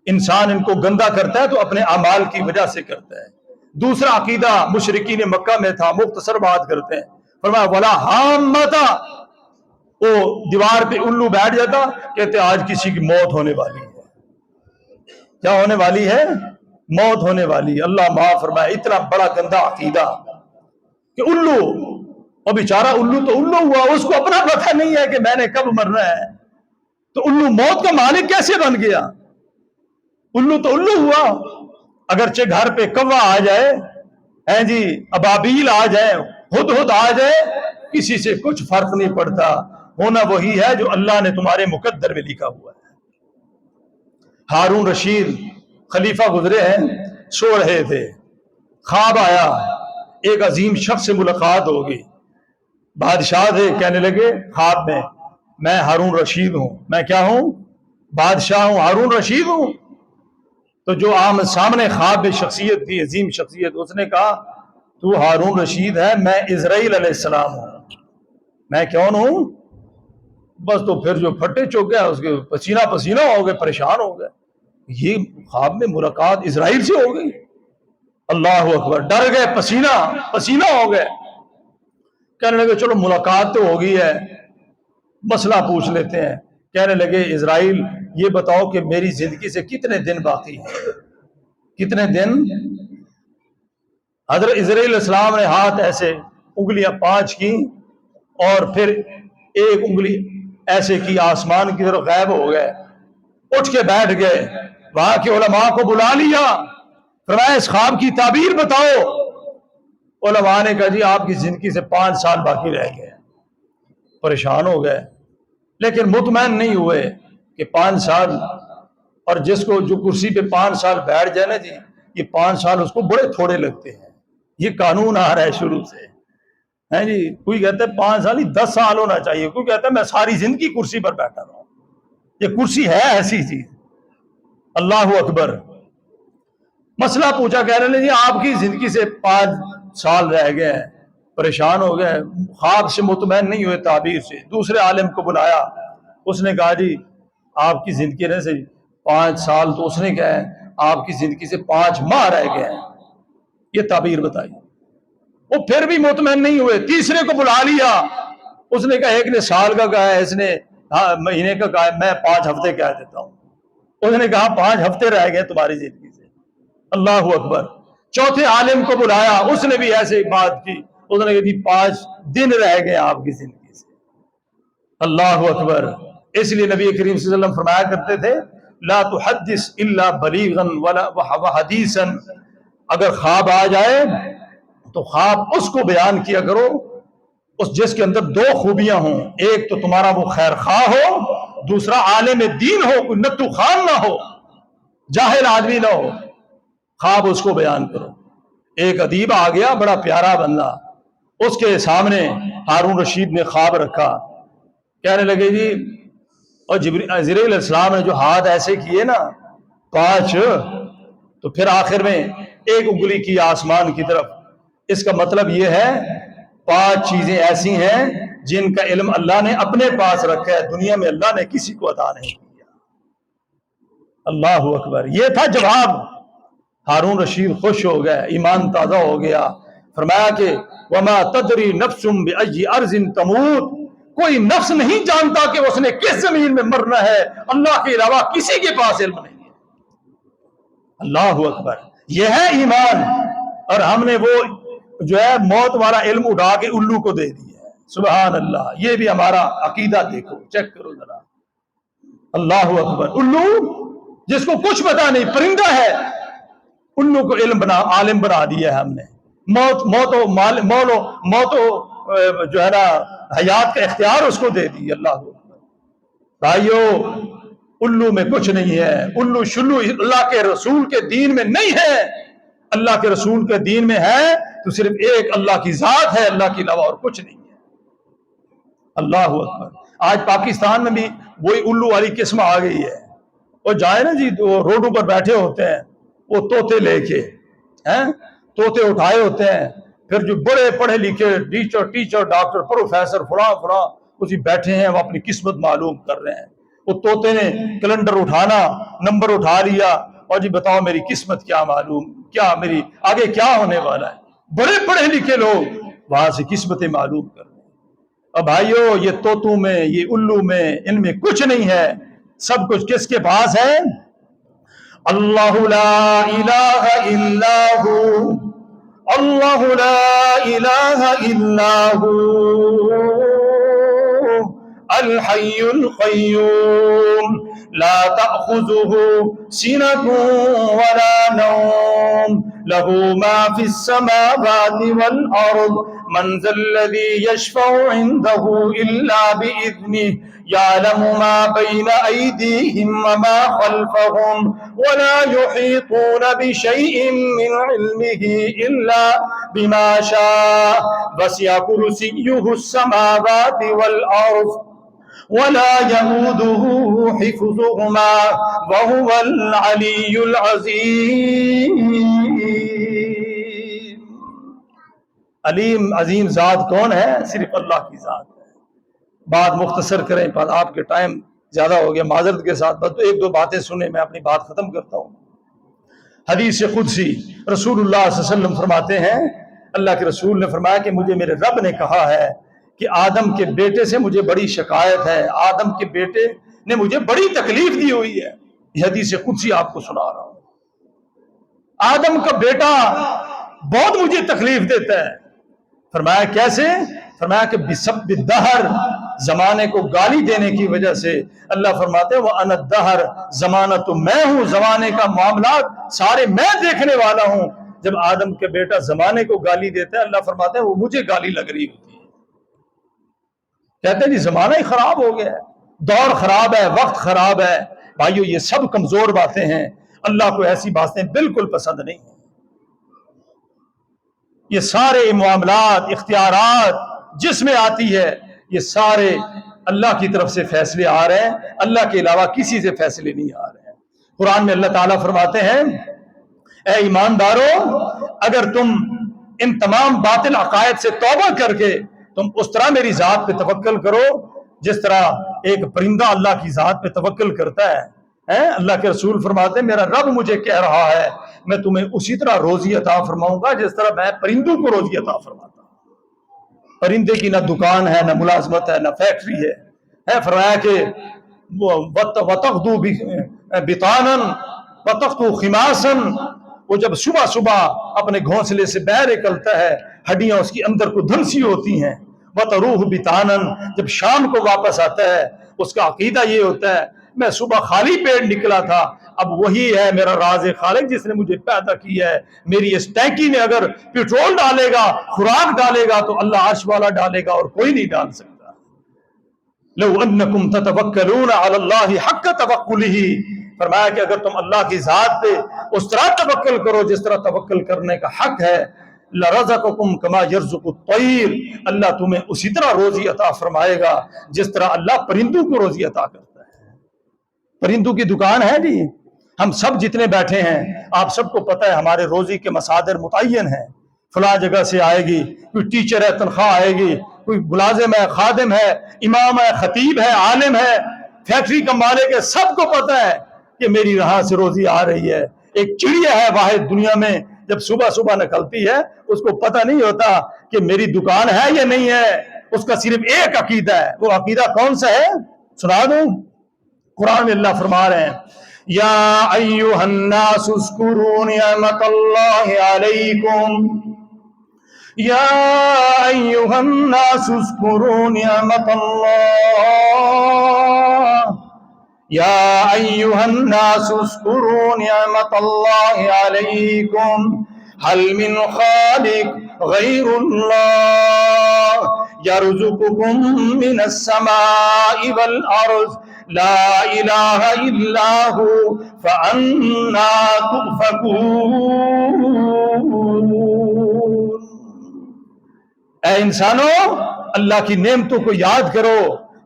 انسان ان کو گندا کرتا ہے تو اپنے اعمال کی وجہ سے کرتا ہے۔ دوسرا عقیدہ مشرکین مکہ میں تھا، مختصر بات کرتے ہیں، فرمایا ولا حامتا، وہ دیوار پہ الو بیٹھ جاتا، کہتے آج کسی کی موت ہونے والی ہے۔ کیا ہونے والی ہے؟ موت ہونے والی ہے۔ اللہ معاف فرمائے، اتنا بڑا گندا عقیدہ کہ الو، اور بیچارہ الو تو الو ہوا، اس کو اپنا پتہ نہیں ہے کہ میں نے کب مرنا ہے، تو الو موت کا مالک کیسے بن گیا؟ الو تو الو ہوا۔ اگرچہ گھر پہ کوا آ جائے، جی ابابیل آ جائے، ہد آ جائے، کسی سے کچھ فرق نہیں پڑتا، ہونا وہی ہے جو اللہ نے تمہارے مقدر میں لکھا ہوا ہے۔ ہارون رشید خلیفہ گزرے ہیں، سو رہے تھے، خواب آیا، ایک عظیم شخص سے ملاقات ہو گئی، بادشاہ تھے، کہنے لگے خواب میں ہارون رشید ہوں۔ میں کیا ہوں؟ بادشاہ ہوں، ہارون رشید ہوں۔ تو جو سامنے خواب میں شخصیت تھی، عظیم شخصیت، اس نے کہا تو ہارون رشید ہے، میں اسرائیل علیہ السلام ہوں۔ میں کون ہوں؟ بس تو پھر جو پھٹے چوک گیا، اس کے پسینہ ہو گئے، پریشان ہو گئے، یہ خواب میں ملاقات اسرائیل سے ہو گئی۔ اللہ اکبر، ڈر گئے، پسینہ ہو گئے، کہنے لگے چلو ملاقات تو ہو گئی ہے، مسئلہ پوچھ لیتے ہیں۔ کہنے لگے اسرائیل یہ بتاؤ کہ میری زندگی سے کتنے دن باقی ہیں؟ کتنے دن؟ حضرت اسرائیل علیہ السلام نے ہاتھ ایسے انگلیاں 5 کی اور پھر ایک انگلی ایسے کی، آسمان کی طرف غائب ہو گئے، اٹھ کے بیٹھ گئے، وہاں کے علماء کو بلا لیا، فرمایا اس خواب کی تعبیر بتاؤ۔ علماء نے کہا جی آپ کی زندگی سے 5 سال باقی رہ گئے، پریشان ہو گئے لیکن مطمئن نہیں ہوئے کہ 5 سال، اور جس کو جو کرسی پہ 5 سال بیٹھ جائے نا جی، یہ 5 سال اس کو بڑے تھوڑے لگتے ہیں، یہ قانون آ رہا ہے شروع سے ہے جی۔ کوئی کہتا ہے 5 سال ہی 10 سال ہونا چاہیے، کوئی کہتا ہے میں ساری زندگی کرسی پر بیٹھا رہا ہوں۔ یہ کرسی ہے ایسی چیز۔ اللہ اکبر۔ مسئلہ پوچھا، کہہ رہے ہیں جی آپ کی زندگی سے 5 سال رہ گئے ہیں، پریشان ہو گئے، خواب سے مطمئن نہیں ہوئے، تعبیر سے۔ دوسرے عالم کو بلایا، اس نے کہا جی آپ کی زندگی رہ سے 5 سال، تو اس نے کہا ہے آپ کی زندگی سے 5 ماہ رہ گئے ہیں، یہ تعبیر بتائی۔ وہ پھر بھی مطمئن نہیں ہوئے، تیسرے کو بلا لیا، اس نے کہا ایک نے سال کا کہا ہے، اس نے مہینے کا کہا ہے، میں 5 ہفتے کہہ دیتا ہوں۔ اس نے کہا 5 ہفتے رہ گئے تمہاری زندگی سے۔ اللہ اکبر۔ چوتھے عالم کو بلایا، اس نے بھی ایسے بات کی، اس نے کہا 5 دن رہ گئے آپ کی زندگی سے۔ اللہ اکبر۔ اس لیے نبی کریم صلی اللہ علیہ وسلم فرمایا کرتے تھے لا تحدث الا بلیغا وحدیثا، اگر خواب آ جائے تو خواب اس کو بیان کیا کرو اس جس کے اندر 2 خوبیاں ہوں، ایک تو تمہارا وہ خیر خواہ ہو، دوسرا عالم دین ہو، کوئی نتو خان نہ ہو، جاہل آدمی نہ ہو، خواب اس کو بیان کرو۔ ایک ادیب آ گیا، بڑا پیارا بندہ، اس کے سامنے ہارون رشید نے خواب رکھا، کہنے لگے جی اور جبرائیل علیہ السلام نے جو ہاتھ ایسے کیے نا 5، تو پھر آخر میں ایک انگلی کی آسمان کی طرف، اس کا مطلب یہ ہے 5 چیزیں ایسی ہیں جن کا علم اللہ نے اپنے پاس رکھا ہے، دنیا میں اللہ نے کسی کو عطا نہیں کیا۔ اللہ اکبر۔ یہ تھا جواب۔ ہارون رشید خوش ہو گئے، ایمان تازہ ہو گیا۔ فرمایا کہ وما تدری نفس بأی ارض تموت، کوئی نفس نہیں جانتا کہ اس نے کس زمین میں مرنا ہے، اللہ کے علاوہ کسی کے پاس علم نہیں ہے۔ اللہ اکبر۔ یہ ہے ایمان۔ اور ہم نے وہ جو ہے موت والا علم اڑا کے الو کو دے دیا ہے۔ سبحان اللہ۔ یہ بھی ہمارا عقیدہ دیکھو، چیک کرو ذرا۔ اللہ اکبر۔ الو جس کو کچھ پتا نہیں، پرندہ ہے، الو کو عالم بنا دیا ہے ہم نے۔ موت جو ہے نا حیات کا اختیار اس کو دے دی۔ اللہ اکبر۔ بھائیو الو میں کچھ نہیں ہے، الو شلو اللہ کے رسول کے دین میں نہیں ہے۔ اللہ کے رسول کے دین میں ہے تو صرف ایک اللہ کی ذات ہے، اللہ کے علاوہ اور کچھ نہیں ہے۔ اللہ اکبر۔ آج پاکستان میں بھی وہی الو والی قسم آ گئی ہے۔ وہ جائے نا جی، وہ روڈوں پر بیٹھے ہوتے ہیں، وہ طوطے لے کے طوطے اٹھائے ہوتے ہیں، پھر جو بڑے پڑھے لکھے ٹیچر ڈاکٹر پروفیسر فلاں اسی بیٹھے ہیں، وہ اپنی قسمت معلوم کر رہے ہیں۔ وہ طوطے نے کیلنڈر اٹھانا، نمبر اٹھا لیا، اور جی بتاؤ میری قسمت کیا معلوم، کیا میری آگے کیا ہونے والا ہے۔ بڑے پڑھے لکھے لوگ وہاں سے قسمتیں معلوم کر رہے ہیں۔ اب بھائیو یہ طوطوں میں، یہ الو میں، ان میں کچھ نہیں ہے، سب کچھ کس کے پاس ہے؟ اللہ لا الہ الا ہو، اللہ لا الہ الا ہو الحی القیوم لا تأخذه سنة ولا نوم له ما في السماوات والأرض من ذا الذي يشفع عنده إلا بإذنه يعلم ما بين أيديهم وما خلفهم ولا يحيطون بشيء من علمه إلا بما شاء وسع كرسيه السماوات والأرض ولا يؤوده حفظهما وهو العلي العظيم۔ علیم عظیم ذات کون ہے؟ صرف اللہ کی ذات ہے۔ بات مختصر کریں، آپ کے ٹائم زیادہ ہو گیا، معذرت کے ساتھ بس 1-2 باتیں سنیں، میں اپنی بات ختم کرتا ہوں۔ حدیث قدسی رسول اللہ صلی اللہ علیہ وسلم فرماتے ہیں، اللہ کے رسول نے فرمایا کہ مجھے میرے رب نے کہا ہے کہ آدم کے بیٹے سے مجھے بڑی شکایت ہے، آدم کے بیٹے نے مجھے بڑی تکلیف دی ہوئی ہے۔ یہ حدیث قدسی آپ کو سنا رہا ہوں۔ آدم کا بیٹا بہت مجھے تکلیف دیتا ہے۔ فرمایا کیسے؟ فرمایا کہ بسب الدہر، زمانے کو گالی دینے کی وجہ سے۔ اللہ فرماتے ہیں وَأَنَا الدَّهْرُ، زمانہ تو میں ہوں، زمانے کا معاملات سارے میں دیکھنے والا ہوں۔ جب آدم کے بیٹا زمانے کو گالی دیتا ہے اللہ فرماتا ہے وہ مجھے گالی لگ رہی ہوتی ہے. کہتے ہیں جی زمانہ ہی خراب ہو گیا ہے, دور خراب ہے, وقت خراب ہے. بھائیو یہ سب کمزور باتیں ہیں, اللہ کو ایسی باتیں بالکل پسند نہیں ہیں. یہ سارے معاملات اختیارات جس میں آتی ہے یہ سارے اللہ کی طرف سے فیصلے آ رہے ہیں, اللہ کے علاوہ کسی سے فیصلے نہیں آ رہے ہیں. قرآن میں اللہ تعالیٰ فرماتے ہیں اے ایماندارو اگر تم ان تمام باطل عقائد سے توبہ کر کے تم اس طرح میری ذات پہ توکل کرو جس طرح ایک پرندہ اللہ کی ذات پہ توکل کرتا ہے. اللہ کے رسول فرماتے ہیں میرا رب مجھے کہہ رہا ہے میں تمہیں اسی طرح روزی عطا فرماؤں گا جس طرح میں پرندوں کو روزی عطا فرماتا ہوں. پرندے کی نہ دکان ہے, نہ ملازمت ہے, نہ فیکٹری ہے. فرمایا کہ وَتَغْدُو بِطَانًا وَتَغْدُو خِمَاسًا, وہ جب صبح صبح اپنے گھونسلے سے باہر نکلتا ہے ہڈیاں اس کی اندر کو دھنسی ہوتی ہیں. وَتَرُوحُ بِطَانًا, جب شام کو واپس آتا ہے اس کا عقیدہ یہ ہوتا ہے میں صبح خالی پیٹ نکلا تھا, اب وہی ہے میرا راز خالق جس نے مجھے پیدا کیا ہے. میری اس ٹینکی میں اگر پیٹرول ڈالے گا, خوراک ڈالے گا تو اللہ عرش والا ڈالے گا اور کوئی نہیں ڈال سکتا. لو انکم تتوکلون علی اللہ حق توکلہ, فرمایا کہ اگر تم اللہ کی ذات پہ اس طرح توکل کرو جس طرح توکل کرنے کا حق ہے, لرزقکم کما یرزق الطیر, اللہ تمہیں اسی طرح روزی عطا فرمائے گا جس طرح اللہ پرندوں کو روزی عطا کرتا ہے. پرندوں کی دکان ہے جی. ہم سب جتنے بیٹھے ہیں آپ سب کو پتہ ہے ہمارے روزی کے مصادر متعین ہیں. فلاں جگہ سے آئے گی, کوئی ٹیچر ہے تنخواہ آئے گی, کوئی ملازم ہے, خادم ہے, امام ہے, خطیب ہے, عالم ہے, فیکٹری کا مالک ہے. سب کو پتہ ہے کہ میری یہاں سے روزی آ رہی ہے. ایک چڑیا ہے واحد دنیا میں جب صبح صبح نکلتی ہے اس کو پتہ نہیں ہوتا کہ میری دکان ہے یا نہیں ہے. اس کا صرف ایک عقیدہ ہے. وہ عقیدہ کون سا ہے سنا دوں. قرآن میں اللہ فرما رہے ہیں یا ایھا الناس اذکروا نعمت اللہ علیکم, یا ایھا الناس اذکروا نعمت اللہ, یا ایھا الناس اذکروا نعمت اللہ علیکم هل من خالق غیر اللہ یرزقکم من السماء والارض لا الہ الا ہو فانا تؤفکون. اے انسانوں اللہ کی نعمتوں کو یاد کرو.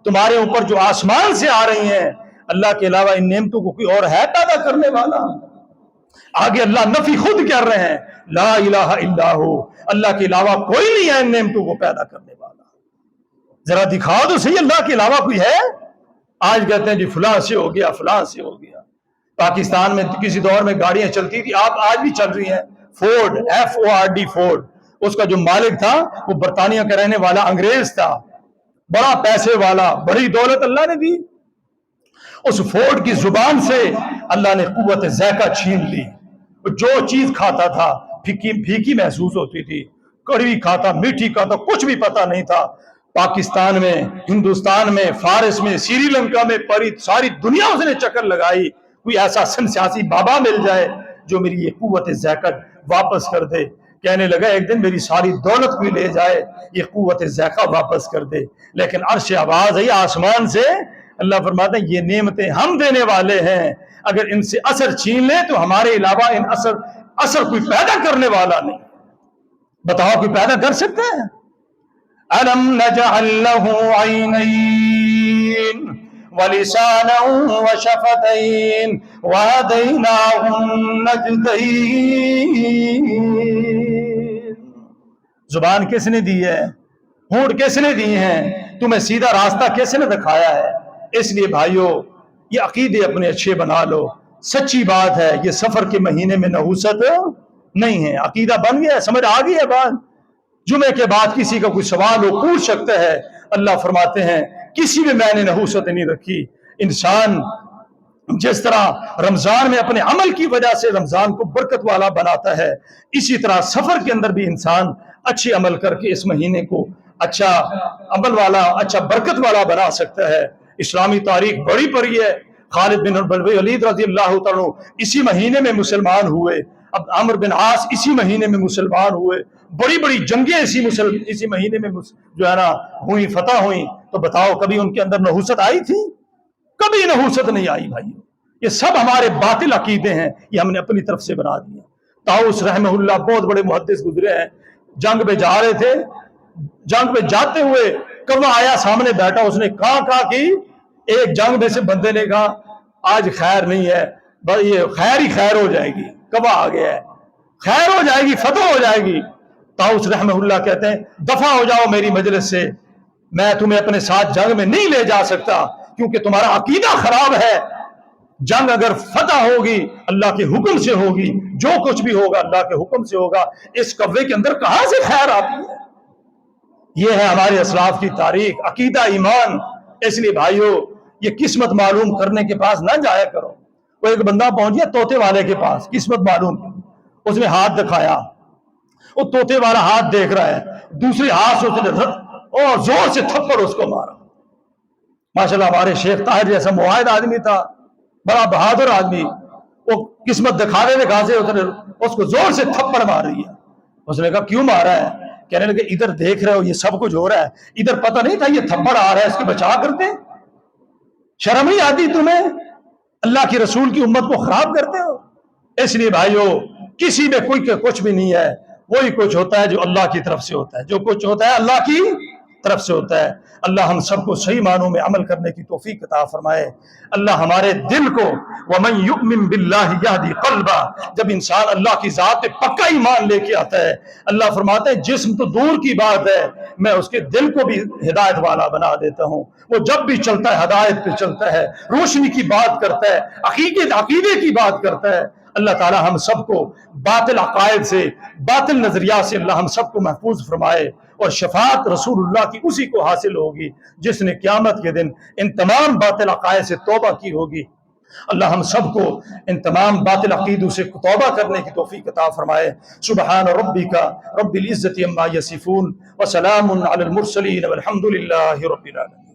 تمہارے اوپر جو آسمان سے آ رہی ہیں اللہ کے علاوہ ان نعمتوں کو کوئی اور ہے پیدا کرنے والا. آگے اللہ نفی خود کر رہے ہیں لا الہ الا ہو, اللہ کے علاوہ کوئی نہیں ہے ان نعمتوں کو پیدا کرنے والا. ذرا دکھا دو صحیح اللہ کے علاوہ کوئی ہے. آج کہتے ہیں جی فلاں سے ہو گیا, فلاں سے ہو گیا. پاکستان میں کسی دور میں گاڑیاں چلتی تھی, آپ آج بھی چل رہی ہیں. فورڈ, FORD, فورڈ, اس کا جو مالک تھا وہ برطانیہ کا رہنے والا انگریز تھا, بڑا پیسے والا, بڑی دولت اللہ نے دی. اس فورڈ کی زبان سے اللہ نے قوت ذائقہ چھین لی. جو چیز کھاتا تھا پھیکی محسوس ہوتی تھی, کڑوی کھاتا, میٹھی کھاتا, کچھ بھی پتہ نہیں تھا. پاکستان میں, ہندوستان میں, فارس میں, سری لنکا میں پڑی, ساری دنیا اس نے چکر لگائی. کوئی ایسا سیاسی بابا مل جائے جو میری یہ قوت ذائقہ واپس کر دے. کہنے لگا ایک دن میری ساری دولت بھی لے جائے, یہ قوت ذائقہ واپس کر دے. لیکن عرش آواز ہے آسمان سے, اللہ فرماتے ہیں یہ نعمتیں ہم دینے والے ہیں, اگر ان سے اثر چھین لے تو ہمارے علاوہ ان اثر کوئی پیدا کرنے والا نہیں. بتاؤ کوئی پیدا کر سکتا ہے؟ أَلَمْ نَجْعَلْ لَهُ عَيْنَيْنِ وَلِسَانًا وَشَفَتَيْنِ وَهَدَيْنَاهُ النَّجْدَيْنِ. زبان کس نے دی ہے, ہونٹ کس نے دی ہیں, تمہیں سیدھا راستہ کس نے دکھایا ہے. اس لیے بھائیو یہ عقیدے اپنے اچھے بنا لو. سچی بات ہے یہ سفر کے مہینے میں نحوست نہیں ہے. عقیدہ بن گیا, سمجھ آ گئی ہے بات. جمعے کے بعد کسی کا کوئی سوال ہو پوچھ سکتا ہے. اللہ فرماتے ہیں کسی میں میں نے نحوست نہیں رکھی. انسان جس طرح رمضان میں اپنے عمل کی وجہ سے رمضان کو برکت والا بناتا ہے, اسی طرح سفر کے اندر بھی انسان اچھے عمل کر کے اس مہینے کو اچھا عمل والا, اچھا برکت والا بنا سکتا ہے. اسلامی تاریخ بڑی پڑی ہے. خالد بن ولید رضی اللہ تعالیٰ اسی مہینے میں مسلمان ہوئے. اب عمرو بن عاص اسی مہینے میں مسلمان ہوئے، بڑی بڑی جنگیں اسی مہینے میں جو ہے نا ہوئی، فتح ہوئی، تو بتاؤ کبھی ان کے اندر نحوست آئی تھی؟ کبھی نحوست نہیں آئی بھائیو۔ یہ سب ہمارے باطل عقیدے ہیں، یہ ہم نے اپنی طرف سے بنا دیے۔ طاؤس رحمہ اللہ بہت بڑے محدث گزرے ہیں، جنگ پہ جا رہے تھے، جنگ پہ جاتے ہوئے کوا آیا سامنے بیٹھا، اس نے کہا کی ایک جنگ میں سے بندے نے کہا آج خیر نہیں ہے، بس یہ خیر ہی خیر ہو جائے گی، کوا آ گیا ہے، خیر ہو جائے گی، فتح ہو جائے گی۔ طاؤس رحمہ اللہ کہتے ہیں دفع ہو جاؤ میری مجلس سے، میں تمہیں اپنے ساتھ جنگ میں نہیں لے جا سکتا کیونکہ تمہارا عقیدہ خراب ہے۔ جنگ اگر فتح ہوگی اللہ کے حکم سے ہوگی، جو کچھ بھی ہوگا اللہ کے حکم سے ہوگا، اس کوے کے اندر کہاں سے خیر آتی ہے؟ یہ ہے ہمارے اسلاف کی تاریخ، عقیدہ ایمان۔ اس لیے بھائیو یہ قسمت معلوم کرنے کے پاس نہ جایا کرو۔ وہ ایک بندہ پہنچ گیا طوطے والے کے پاس، قسمت معلوم کی، اس نے ہاتھ دکھایا، وہ طوطے والا ہاتھ دیکھ رہا ہے، دوسرے ہاتھ سے اس نے اور زور سے تھپڑ اس کو مارا۔ ماشاءاللہ ہمارے شیخ طاہر جیسا معاہد آدمی تھا، بڑا بہادر آدمی، وہ قسمت دکھانے سے اس کو زور سے تھپڑ مار رہی ہے۔ اس نے کہا کیوں مارا ہے؟ کہنے لگے ادھر دیکھ رہے ہو یہ سب کچھ ہو رہا ہے، ادھر پتہ نہیں تھا یہ تھپڑ آ رہا ہے، اس کے بچا کرتے؟ شرم نہیں آتی تمہیں؟ اللہ کی رسول کی امت کو خراب کرتے ہو۔ اس لیے بھائیو کسی میں کوئی کچھ بھی نہیں ہے، وہی کچھ ہوتا ہے جو اللہ کی طرف سے ہوتا ہے، جو کچھ ہوتا ہے اللہ کی طرف سے ہوتا ہے۔ اللہ ہم سب کو صحیح معنوں میں عمل کرنے کی توفیق عطا فرمائے۔ اللہ ہمارے دل کو وَمَن يُؤْمِن بِاللَّهِ يَهْدِ قَلْبَهُ، جب انسان اللہ کی ذات پہ پکا ایمان لے کے آتا ہے، اللہ فرماتے ہیں جسم تو دور کی بات ہے، میں اس کے دل کو بھی ہدایت والا بنا دیتا ہوں۔ وہ جب بھی چلتا ہے ہدایت پہ چلتا ہے، روشنی کی بات کرتا ہے، عقیدے کی بات کرتا ہے۔ اللہ تعالی ہم سب کو باطل عقائد سے، باطل نظریات سے اللہ ہم سب کو محفوظ فرمائے، اور شفاعت رسول اللہ کی اسی کو حاصل ہوگی جس نے قیامت کے دن ان تمام باطل عقائد سے توبہ کی ہوگی۔ اللہ ہم سب کو ان تمام باطل عقیدوں سے توبہ کرنے کی توفیق عطا فرمائے۔ سبحان ربک رب العزت عما یصفون وسلام علی المرسلین والحمد للہ رب العالمین۔